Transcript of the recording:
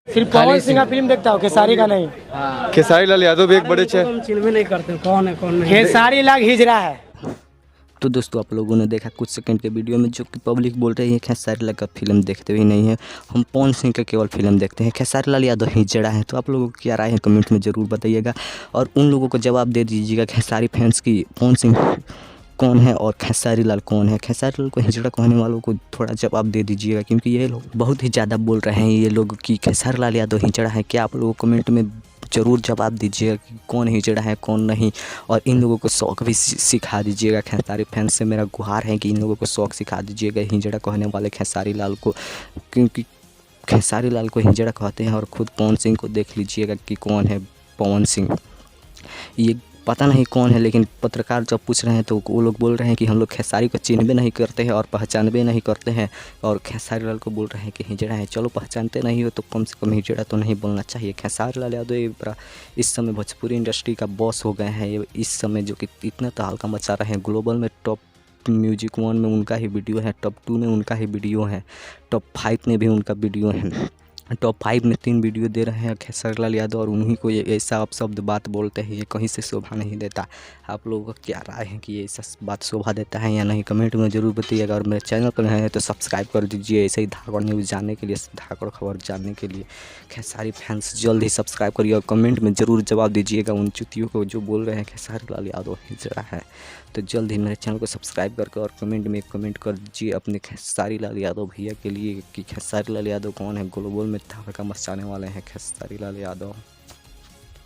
सिर्फ पवन सिंह का फिल्म देखता हो, खेसारी का नहीं। खेसारी लाल यादव भी एक बड़े हम चिन्ह नहीं करते कौन है कौन नहीं। खेसारी लाल हिजरा है। तो दोस्तों आप लोगों ने देखा कुछ सेकंड के वीडियो में जो कि पब्लिक बोल रही है खेसारी लाल का फिल्म देखते ही नहीं है, हम पवन सिंह का केवल फिल्म देखते हैं। खेसारी लाल यादव हिजड़ा है। तो आप लोगों को क्या राय है कमेंट में ज़रूर बताइएगा और उन लोगों को जवाब दे दीजिएगा खेसारी फैंस की पवन सिंह कौन है और खेसारी लाल कौन है। खेसारी लाल को हिजड़ा कहने वालों को थोड़ा जवाब दे दीजिएगा, क्योंकि ये लोग बहुत ही ज़्यादा बोल रहे हैं ये लोग कि खेसारी लाल यादव हिजड़ा है। क्या आप लोगों को कमेंट में ज़रूर जवाब दीजिएगा कि कौन हिजड़ा है कौन नहीं, और इन लोगों को शौक भी सिखा दीजिएगा। खेसारी फैंस से मेरा गुहार है कि इन लोगों को शौक सिखा दीजिएगा हिजड़ा कहने वाले खेसारी लाल को, क्योंकि खेसारी लाल को हिजड़ा कहते हैं। और ख़ुद पवन सिंह को देख लीजिएगा कि कौन है पवन सिंह, ये पता नहीं कौन है, लेकिन पत्रकार जब पूछ रहे हैं तो वो लोग बोल रहे हैं कि हम लोग खेसारी को चिन्हबे नहीं करते हैं और पहचानबे नहीं करते हैं, और खेसारी लाल को बोल रहे हैं कि हिजड़ा है। चलो पहचानते नहीं हो तो कम से कम हिजड़ा तो नहीं बोलना चाहिए। खेसारी लाल यादव ये बड़ा इस समय भोजपुरी इंडस्ट्री का बॉस हो गए हैं ये इस समय, जो कि इतना तहलका मचा रहे हैं। ग्लोबल में टॉप म्यूजिक 1 में उनका ही वीडियो है, टॉप 2 में उनका ही वीडियो है, टॉप 5 में भी उनका वीडियो है, टॉप 5 में 3 वीडियो दे रहे हैं खेसारी लाल यादव, और उन्हीं को ये ऐसा अपशब्द बात बोलते हैं, ये कहीं से शोभा नहीं देता। आप लोगों का क्या राय है कि ये ऐसा बात शोभा देता है या नहीं, कमेंट में ज़रूर बताइएगा। और मेरे चैनल पर है तो सब्सक्राइब कर दीजिए ऐसे ही धाकड़ न्यूज़ जानने के लिए, धाकड़ खबर जानने के लिए। खेसारी फैंस जल्द ही सब्सक्राइब करिए और कमेंट में ज़रूर जवाब दीजिएगा उन चुतियों को जो बोल रहे हैं खेसारी लाल यादव हिजड़ा है। तो जल्द ही मेरे चैनल को सब्सक्राइब करके और कमेंट में कमेंट कर दीजिए अपने खेसारी लाल यादव भैया के लिए कि खेसारी लाल यादव कौन है। ग्लोबल में तहलका मचाने वाले हैं खेसारी लाल यादव।